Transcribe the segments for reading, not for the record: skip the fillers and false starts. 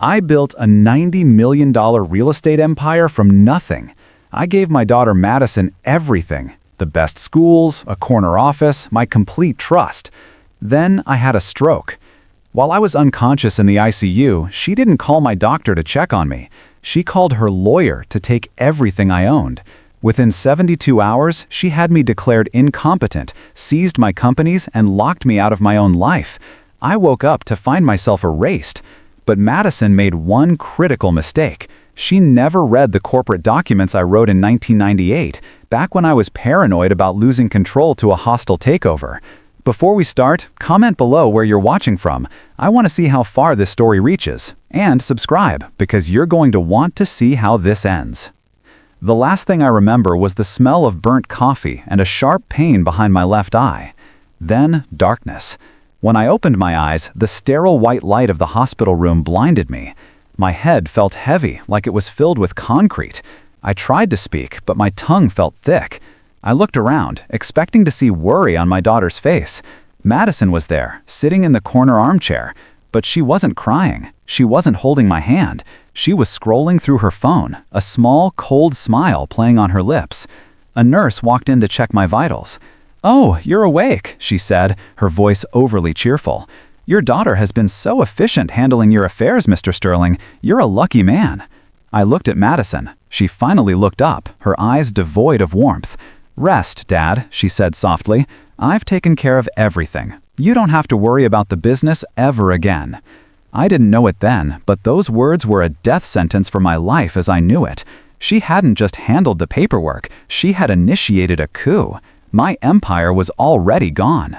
I built a $90 million real estate empire from nothing. I gave my daughter Madison everything. The best schools, a corner office, my complete trust. Then I had a stroke. While I was unconscious in the ICU, she didn't call my doctor to check on me. She called her lawyer to take everything I owned. Within 72 hours, she had me declared incompetent, seized my companies, and locked me out of my own life. I woke up to find myself erased. But Madison made one critical mistake. She never read the corporate documents I wrote in 1998, back when I was paranoid about losing control to a hostile takeover. Before we start, comment below where you're watching from. I want to see how far this story reaches. And subscribe, because you're going to want to see how this ends. The last thing I remember was the smell of burnt coffee and a sharp pain behind my left eye. Then, darkness. When I opened my eyes, the sterile white light of the hospital room blinded me. My head felt heavy, like it was filled with concrete. I tried to speak, but my tongue felt thick. I looked around, expecting to see worry on my daughter's face. Madison was there, sitting in the corner armchair. But she wasn't crying. She wasn't holding my hand. She was scrolling through her phone, a small, cold smile playing on her lips. A nurse walked in to check my vitals. "Oh, you're awake," she said, her voice overly cheerful. "Your daughter has been so efficient handling your affairs, Mr. Sterling. You're a lucky man." I looked at Madison. She finally looked up, her eyes devoid of warmth. "Rest, Dad," she said softly. "I've taken care of everything. You don't have to worry about the business ever again." I didn't know it then, but those words were a death sentence for my life as I knew it. She hadn't just handled the paperwork, she had initiated a coup. My empire was already gone.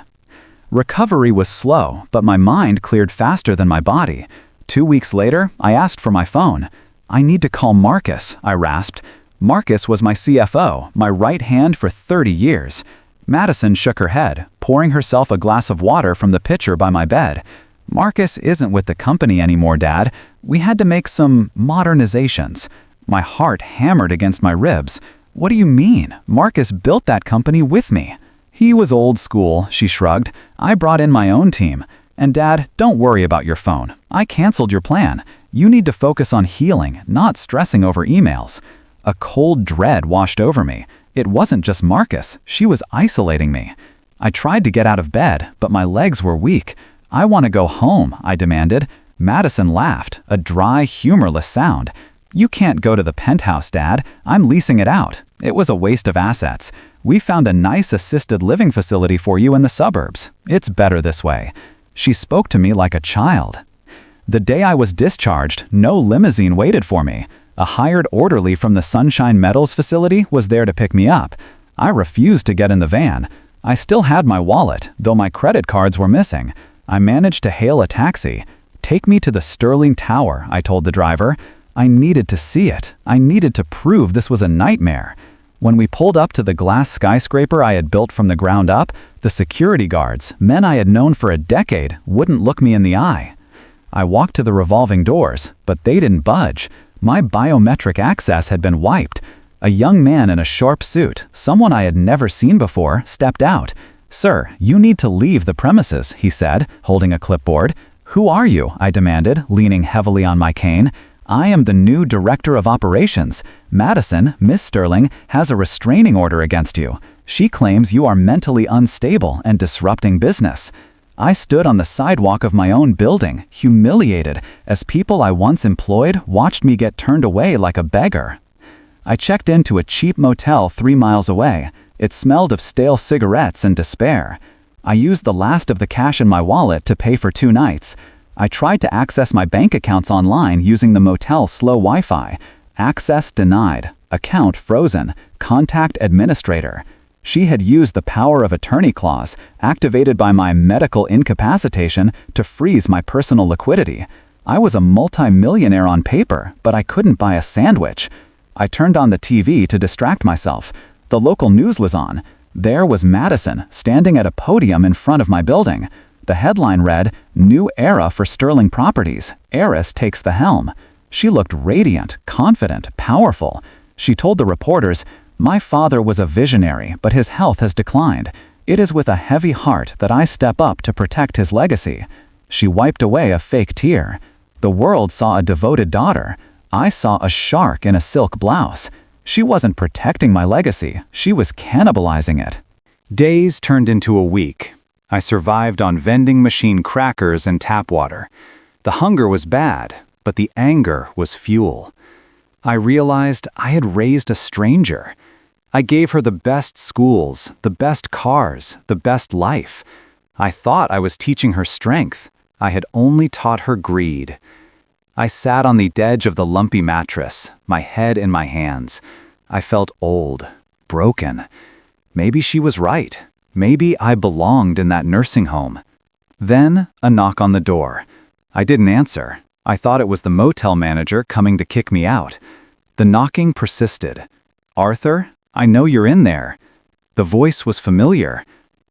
Recovery was slow, but my mind cleared faster than my body. 2 weeks later, I asked for my phone. "I need to call Marcus," I rasped. Marcus was my CFO, my right hand for 30 years. Madison shook her head, pouring herself a glass of water from the pitcher by my bed. "Marcus isn't with the company anymore, Dad. We had to make some modernizations." My heart hammered against my ribs. "What do you mean? Marcus built that company with me." "He was old school," she shrugged. "I brought in my own team. And Dad, don't worry about your phone. I canceled your plan. You need to focus on healing, not stressing over emails." A cold dread washed over me. It wasn't just Marcus. She was isolating me. I tried to get out of bed, but my legs were weak. "I want to go home," I demanded. Madison laughed, a dry, humorless sound. "You can't go to the penthouse, Dad. I'm leasing it out. It was a waste of assets. We found a nice assisted living facility for you in the suburbs. It's better this way." She spoke to me like a child. The day I was discharged, no limousine waited for me. A hired orderly from the Sunshine Metals facility was there to pick me up. I refused to get in the van. I still had my wallet, though my credit cards were missing. I managed to hail a taxi. "Take me to the Sterling Tower," I told the driver. I needed to see it. I needed to prove this was a nightmare. When we pulled up to the glass skyscraper I had built from the ground up, the security guards, men I had known for a decade, wouldn't look me in the eye. I walked to the revolving doors, but they didn't budge. My biometric access had been wiped. A young man in a sharp suit, someone I had never seen before, stepped out. "Sir, you need to leave the premises," he said, holding a clipboard. "Who are you?" I demanded, leaning heavily on my cane. "I am the new director of operations. Madison, Miss Sterling, has a restraining order against you. She claims you are mentally unstable and disrupting business." I stood on the sidewalk of my own building, humiliated, as people I once employed watched me get turned away like a beggar. I checked into a cheap motel 3 miles away. It smelled of stale cigarettes and despair. I used the last of the cash in my wallet to pay for 2 nights. I tried to access my bank accounts online using the motel's slow Wi-Fi. Access denied. Account frozen. Contact administrator. She had used the power of attorney clause, activated by my medical incapacitation, to freeze my personal liquidity. I was a multi-millionaire on paper, but I couldn't buy a sandwich. I turned on the TV to distract myself. The local news was on. There was Madison, standing at a podium in front of my building. The headline read, "New Era for Sterling Properties. Heiress takes the helm." She looked radiant, confident, powerful. She told the reporters, "My father was a visionary, but his health has declined. It is with a heavy heart that I step up to protect his legacy." She wiped away a fake tear. The world saw a devoted daughter. I saw a shark in a silk blouse. She wasn't protecting my legacy, she was cannibalizing it. Days turned into a week. I survived on vending machine crackers and tap water. The hunger was bad, but the anger was fuel. I realized I had raised a stranger. I gave her the best schools, the best cars, the best life. I thought I was teaching her strength. I had only taught her greed. I sat on the edge of the lumpy mattress, my head in my hands. I felt old, broken. Maybe she was right. Maybe I belonged in that nursing home. Then, a knock on the door. I didn't answer. I thought it was the motel manager coming to kick me out. The knocking persisted. "Arthur, I know you're in there." The voice was familiar.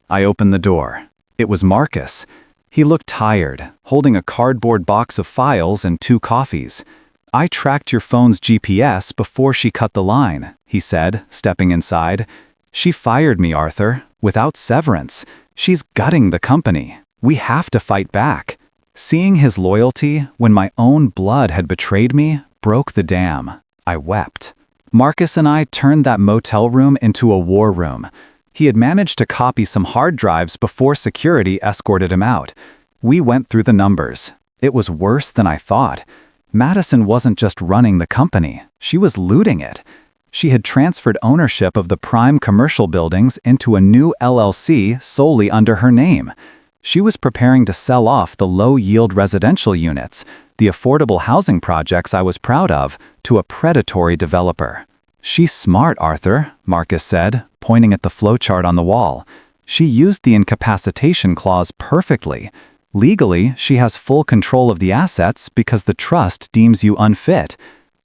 I opened the door. It was Marcus. He looked tired, holding a cardboard box of files and 2 coffees. "I tracked your phone's GPS before she cut the line," he said, stepping inside. "She fired me, Arthur, without severance. She's gutting the company. We have to fight back." Seeing his loyalty when my own blood had betrayed me broke the dam. I wept. Marcus and I turned that motel room into a war room. He had managed to copy some hard drives before security escorted him out. We went through the numbers. It was worse than I thought. Madison wasn't just running the company, she was looting it. She had transferred ownership of the prime commercial buildings into a new LLC solely under her name. She was preparing to sell off the low-yield residential units, the affordable housing projects I was proud of, to a predatory developer. "She's smart, Arthur," Marcus said, pointing at the flowchart on the wall. "She used the incapacitation clause perfectly. Legally, she has full control of the assets because the trust deems you unfit.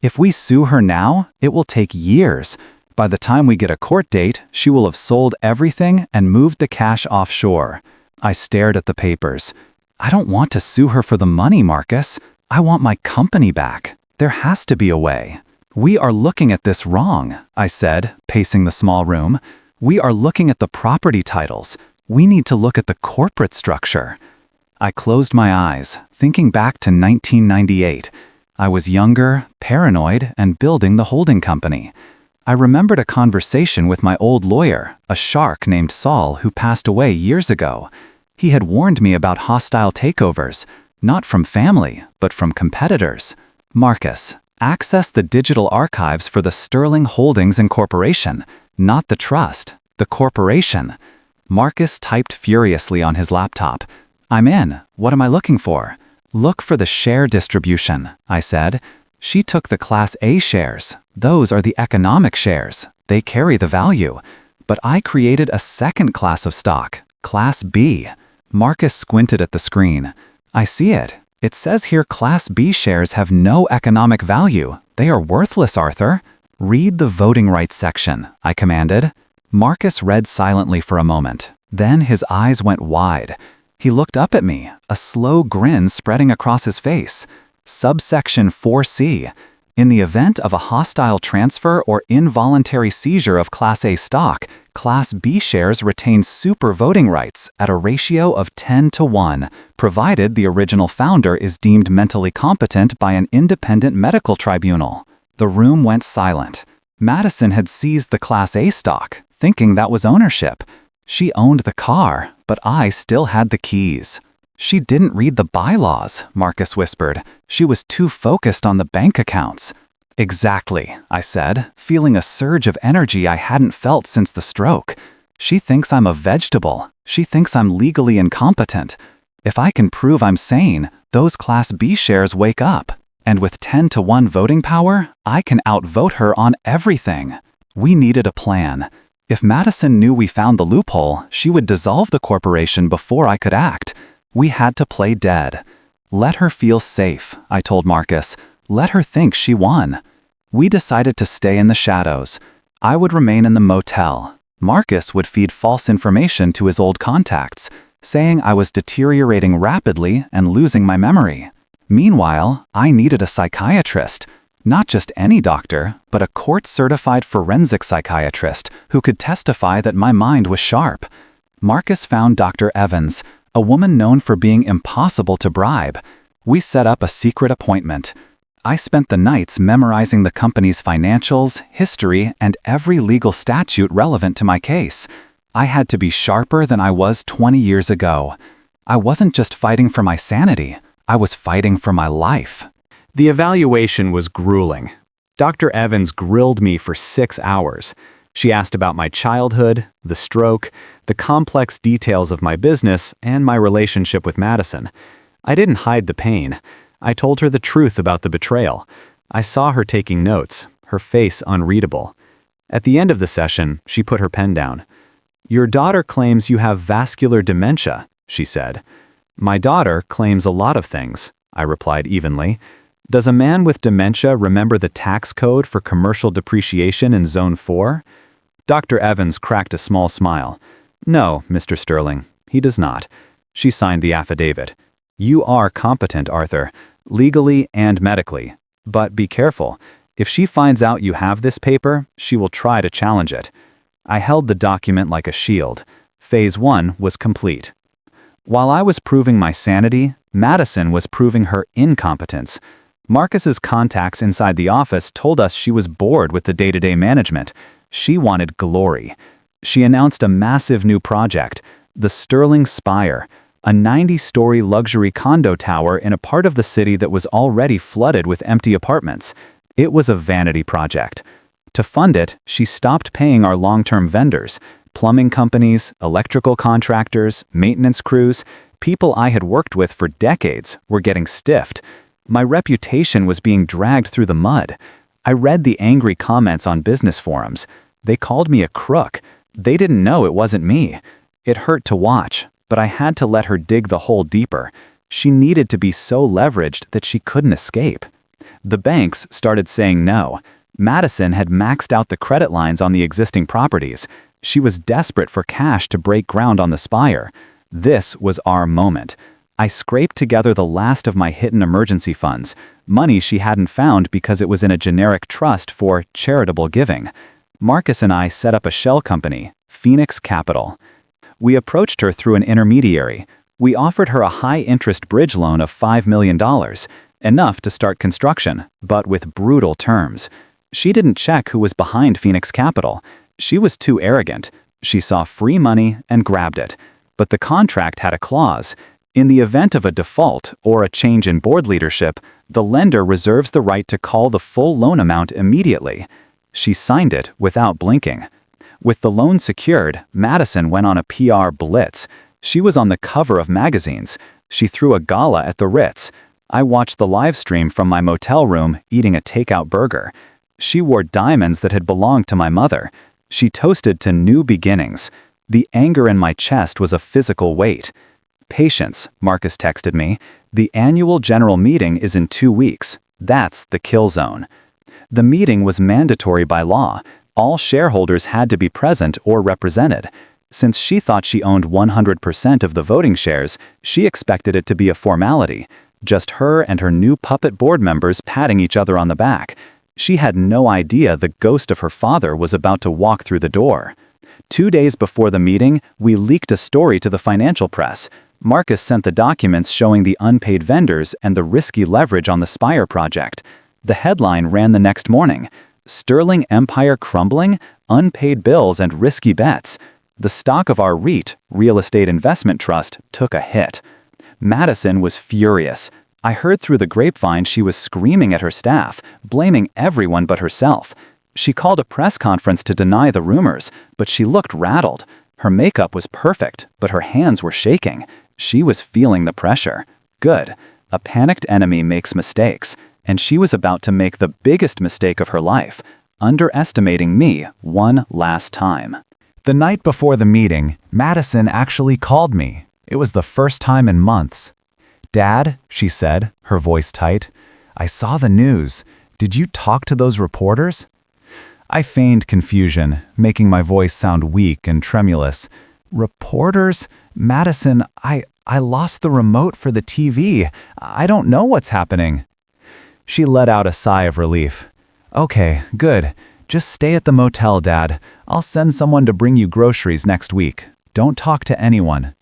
If we sue her now, it will take years. By the time we get a court date, she will have sold everything and moved the cash offshore." I stared at the papers. "I don't want to sue her for the money, Marcus. I want my company back. There has to be a way." "We are looking at this wrong," I said, pacing the small room. "We are looking at the property titles. We need to look at the corporate structure." I closed my eyes, thinking back to 1998. I was younger, paranoid, and building the holding company. I remembered a conversation with my old lawyer, a shark named Saul who passed away years ago. He had warned me about hostile takeovers, not from family, but from competitors. "Marcus, access the digital archives for the Sterling Holdings Incorporation, not the trust, the corporation." Marcus typed furiously on his laptop. "I'm in. What am I looking for?" "Look for the share distribution," I said. "She took the Class A shares. Those are the economic shares. They carry the value. But I created a second class of stock, Class B." Marcus squinted at the screen. "I see it. It says here Class B shares have no economic value. They are worthless, Arthur." "Read the voting rights section," I commanded. Marcus read silently for a moment. Then his eyes went wide. He looked up at me, a slow grin spreading across his face. Subsection 4C. In the event of a hostile transfer or involuntary seizure of Class A stock, Class B shares retain super voting rights at a ratio of 10-1, provided the original founder is deemed mentally competent by an independent medical tribunal. The room went silent. Madison had seized the Class A stock, thinking that was ownership. She owned the car, but I still had the keys. "She didn't read the bylaws," Marcus whispered. "She was too focused on the bank accounts." "Exactly," I said, feeling a surge of energy I hadn't felt since the stroke. "She thinks I'm a vegetable. She thinks I'm legally incompetent. If I can prove I'm sane, those Class B shares wake up. And with 10-1 voting power, I can outvote her on everything." We needed a plan. If Madison knew we found the loophole, she would dissolve the corporation before I could act. We had to play dead. "Let her feel safe," I told Marcus. "Let her think she won." We decided to stay in the shadows. I would remain in the motel. Marcus would feed false information to his old contacts, saying I was deteriorating rapidly and losing my memory. Meanwhile, I needed a psychiatrist. Not just any doctor, but a court-certified forensic psychiatrist who could testify that my mind was sharp. Marcus found Dr. Evans, a woman known for being impossible to bribe. We set up a secret appointment. I spent the nights memorizing the company's financials, history, and every legal statute relevant to my case. I had to be sharper than I was 20 years ago. I wasn't just fighting for my sanity, I was fighting for my life. The evaluation was grueling. Dr. Evans grilled me for 6 hours. She asked about my childhood, the stroke, the complex details of my business, and my relationship with Madison. I didn't hide the pain. I told her the truth about the betrayal. I saw her taking notes, her face unreadable. At the end of the session, she put her pen down. "Your daughter claims you have vascular dementia," she said. "My daughter claims a lot of things," I replied evenly. "Does a man with dementia remember the tax code for commercial depreciation in Zone 4? Dr. Evans cracked a small smile. "No, Mr. Sterling, he does not." She signed the affidavit. "You are competent, Arthur, legally and medically. But be careful. If she finds out you have this paper, she will try to challenge it." I held the document like a shield. Phase 1 was complete. While I was proving my sanity, Madison was proving her incompetence. Marcus's contacts inside the office told us she was bored with the day-to-day management. She wanted glory. She announced a massive new project, the Sterling Spire, a 90-story luxury condo tower in a part of the city that was already flooded with empty apartments. It was a vanity project. To fund it, she stopped paying our long-term vendors, plumbing companies, electrical contractors, maintenance crews. People I had worked with for decades were getting stiffed. My reputation was being dragged through the mud. I read the angry comments on business forums. They called me a crook. They didn't know it wasn't me. It hurt to watch, but I had to let her dig the hole deeper. She needed to be so leveraged that she couldn't escape. The banks started saying no. Madison had maxed out the credit lines on the existing properties. She was desperate for cash to break ground on the Spire. This was our moment. I scraped together the last of my hidden emergency funds, money she hadn't found because it was in a generic trust for charitable giving. Marcus and I set up a shell company, Phoenix Capital. We approached her through an intermediary. We offered her a high-interest bridge loan of $5 million, enough to start construction, but with brutal terms. She didn't check who was behind Phoenix Capital. She was too arrogant. She saw free money and grabbed it. But the contract had a clause. In the event of a default or a change in board leadership, the lender reserves the right to call the full loan amount immediately. She signed it without blinking. With the loan secured, Madison went on a PR blitz. She was on the cover of magazines. She threw a gala at the Ritz. I watched the live stream from my motel room eating a takeout burger. She wore diamonds that had belonged to my mother. She toasted to new beginnings. The anger in my chest was a physical weight. "Patience," Marcus texted me. "The annual general meeting is in 2 weeks. That's the kill zone." The meeting was mandatory by law. All shareholders had to be present or represented. Since she thought she owned 100% of the voting shares, she expected it to be a formality. Just her and her new puppet board members patting each other on the back. She had no idea the ghost of her father was about to walk through the door. 2 days before the meeting, we leaked a story to the financial press. Marcus sent the documents showing the unpaid vendors and the risky leverage on the Spire project. The headline ran the next morning: "Sterling Empire Crumbling, Unpaid Bills and Risky Bets." The stock of our REIT, Real Estate Investment Trust, took a hit. Madison was furious. I heard through the grapevine she was screaming at her staff, blaming everyone but herself. She called a press conference to deny the rumors, but she looked rattled. Her makeup was perfect, but her hands were shaking. She was feeling the pressure. Good. A panicked enemy makes mistakes, and she was about to make the biggest mistake of her life, underestimating me one last time. The night before the meeting, Madison actually called me. It was the first time in months. "Dad," she said, her voice tight, "I saw the news. Did you talk to those reporters?" I feigned confusion, making my voice sound weak and tremulous. "Reporters? Madison, I lost the remote for the TV. I don't know what's happening." She let out a sigh of relief. "Okay, good. Just stay at the motel, Dad. I'll send someone to bring you groceries next week. Don't talk to anyone."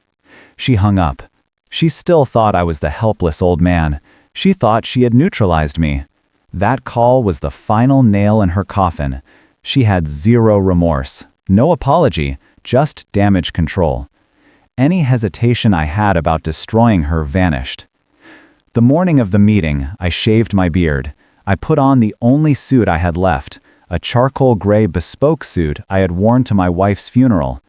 She hung up. She still thought I was the helpless old man. She thought she had neutralized me. That call was the final nail in her coffin. She had zero remorse, no apology, just damage control. Any hesitation I had about destroying her vanished. The morning of the meeting, I shaved my beard. I put on the only suit I had left, a charcoal gray bespoke suit I had worn to my wife's funeral.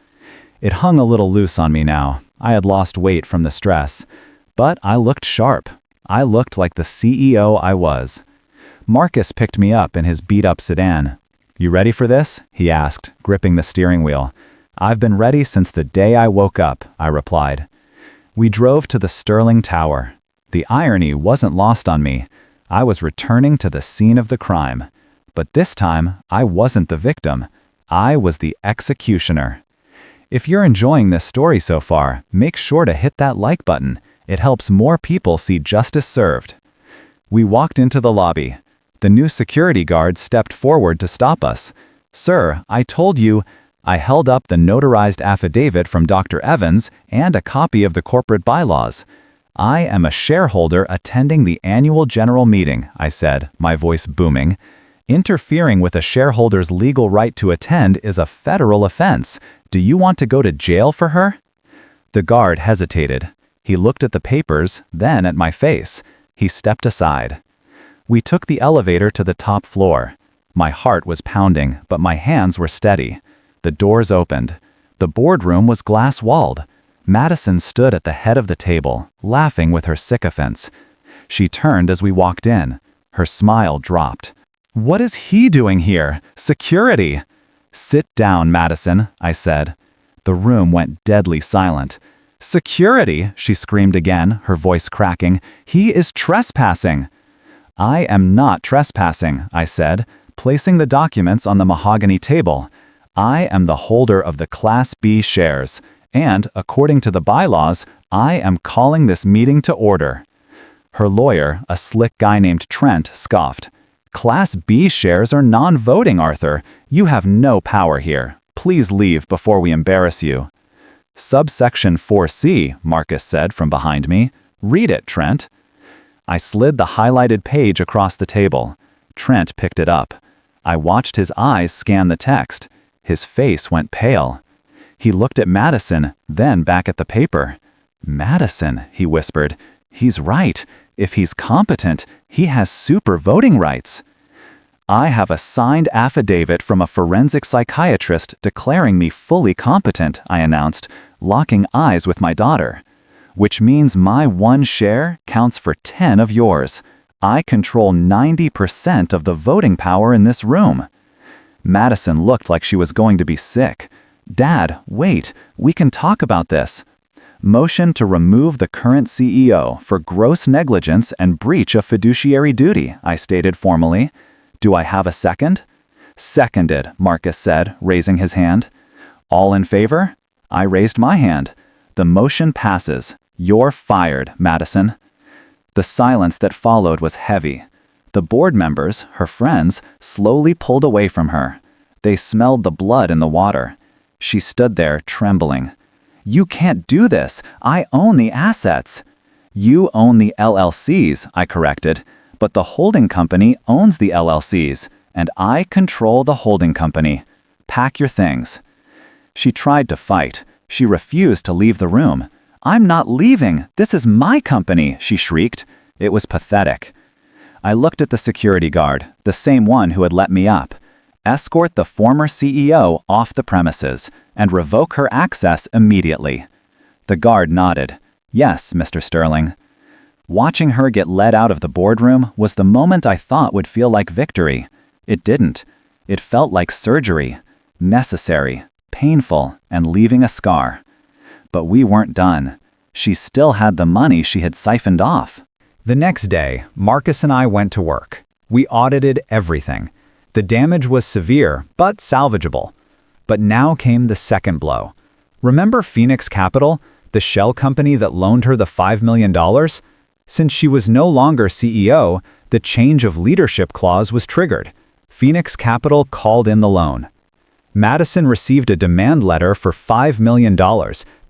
It hung a little loose on me now. I had lost weight from the stress. But I looked sharp. I looked like the CEO I was. Marcus picked me up in his beat-up sedan. "You ready for this?" he asked, gripping the steering wheel. "I've been ready since the day I woke up," I replied. We drove to the Sterling Tower. The irony wasn't lost on me. I was returning to the scene of the crime. But this time, I wasn't the victim. I was the executioner. If you're enjoying this story so far, make sure to hit that like button. It helps more people see justice served. We walked into the lobby. The new security guard stepped forward to stop us. "Sir, I told you—" I held up the notarized affidavit from Dr. Evans and a copy of the corporate bylaws. "I am a shareholder attending the annual general meeting," I said, my voice booming. "Interfering with a shareholder's legal right to attend is a federal offense. Do you want to go to jail for her?" The guard hesitated. He looked at the papers, then at my face. He stepped aside. We took the elevator to the top floor. My heart was pounding, but my hands were steady. The doors opened. The boardroom was glass-walled. Madison stood at the head of the table, laughing with her sycophants. She turned as we walked in. Her smile dropped. "What is he doing here? Security!" "Sit down, Madison," I said. The room went deadly silent. "Security!" she screamed again, her voice cracking. "He is trespassing!" "I am not trespassing," I said, placing the documents on the mahogany table. "I am the holder of the Class B shares, and, according to the bylaws, I am calling this meeting to order." Her lawyer, a slick guy named Trent, scoffed. "Class B shares are non-voting, Arthur. You have no power here. Please leave before we embarrass you." "Subsection 4C, Marcus said from behind me. "Read it, Trent." I slid the highlighted page across the table. Trent picked it up. I watched his eyes scan the text. His face went pale. He looked at Madison, then back at the paper. "Madison," he whispered. "He's right. If he's competent, he has super voting rights." "I have a signed affidavit from a forensic psychiatrist declaring me fully competent," I announced, locking eyes with my daughter. "Which means my one share counts for 10 of yours. I control 90% of the voting power in this room." Madison looked like she was going to be sick. "Dad, wait, we can talk about this." "Motion to remove the current CEO for gross negligence and breach of fiduciary duty," I stated formally. "Do I have a second?" "Seconded," Marcus said, raising his hand. "All in favor?" I raised my hand. "The motion passes. You're fired, Madison." The silence that followed was heavy. The board members, her friends, slowly pulled away from her. They smelled the blood in the water. She stood there, trembling. "You can't do this. I own the assets." "You own the LLCs," I corrected, "but the holding company owns the LLCs, and I control the holding company. Pack your things." She tried to fight. She refused to leave the room. "I'm not leaving. This is my company," she shrieked. It was pathetic. I looked at the security guard, the same one who had let me up. "Escort the former CEO off the premises and revoke her access immediately." The guard nodded. "Yes, Mr. Sterling." Watching her get led out of the boardroom was the moment I thought would feel like victory. It didn't. It felt like surgery. Necessary, painful, and leaving a scar. But we weren't done. She still had the money she had siphoned off. The next day, Marcus and I went to work. We audited everything. The damage was severe, but salvageable. But now came the second blow. Remember Phoenix Capital, the shell company that loaned her the $5 million? Since she was no longer CEO, the change of leadership clause was triggered. Phoenix Capital called in the loan. Madison received a demand letter for $5 million,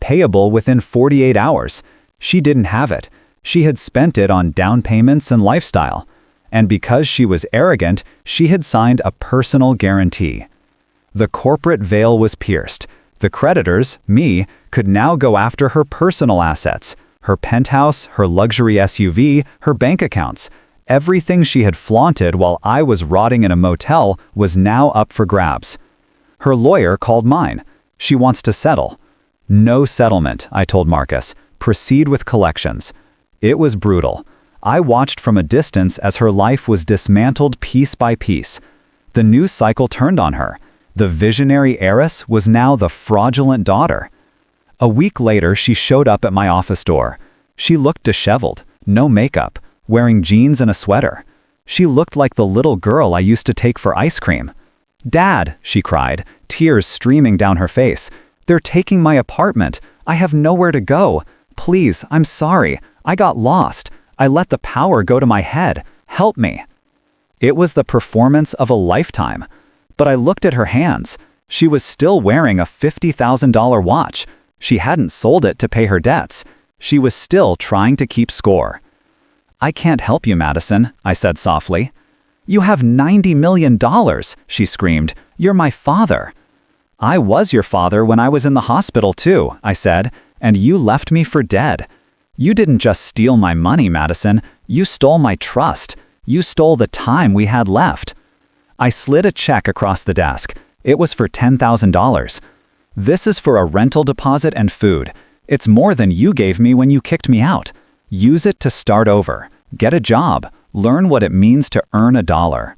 payable within 48 hours. She didn't have it. She had spent it on down payments and lifestyle. And because she was arrogant, she had signed a personal guarantee. The corporate veil was pierced. The creditors, me, could now go after her personal assets, her penthouse, her luxury SUV, her bank accounts. Everything she had flaunted while I was rotting in a motel was now up for grabs. Her lawyer called mine. She wants to settle. No settlement, I told Marcus. Proceed with collections. It was brutal. I watched from a distance as her life was dismantled piece by piece. The news cycle turned on her. The visionary heiress was now the fraudulent daughter. A week later, she showed up at my office door. She looked disheveled, no makeup, wearing jeans and a sweater. She looked like the little girl I used to take for ice cream. "Dad," she cried, tears streaming down her face. "They're taking my apartment. I have nowhere to go. Please, I'm sorry. I got lost. I let the power go to my head. Help me." It was the performance of a lifetime. But I looked at her hands. She was still wearing a $50,000 watch. She hadn't sold it to pay her debts. She was still trying to keep score. "I can't help you, Madison," I said softly. "You have $90 million, she screamed. "You're my father." "I was your father when I was in the hospital too," I said, "and you left me for dead. You didn't just steal my money, Madison. You stole my trust. You stole the time we had left." I slid a check across the desk. It was for $10,000. "This is for a rental deposit and food. It's more than you gave me when you kicked me out. Use it to start over. Get a job. Learn what it means to earn a dollar."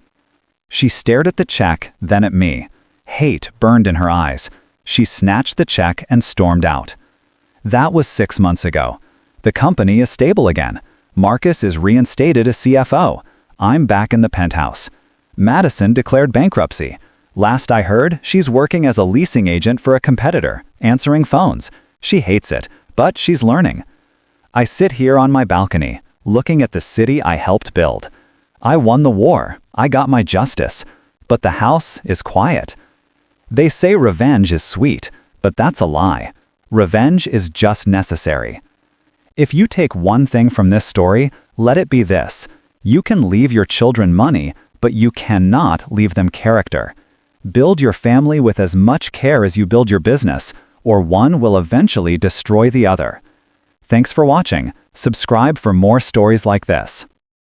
She stared at the check, then at me. Hate burned in her eyes. She snatched the check and stormed out. That was 6 months ago. The company is stable again. Marcus is reinstated as CFO. I'm back in the penthouse. Madison declared bankruptcy. Last I heard, she's working as a leasing agent for a competitor, answering phones. She hates it, but she's learning. I sit here on my balcony, looking at the city I helped build. I won the war. I got my justice. But the house is quiet. They say revenge is sweet, but that's a lie. Revenge is just necessary. If you take one thing from this story, let it be this. You can leave your children money, but you cannot leave them character. Build your family with as much care as you build your business, or one will eventually destroy the other. Thanks for watching. Subscribe for more stories like this.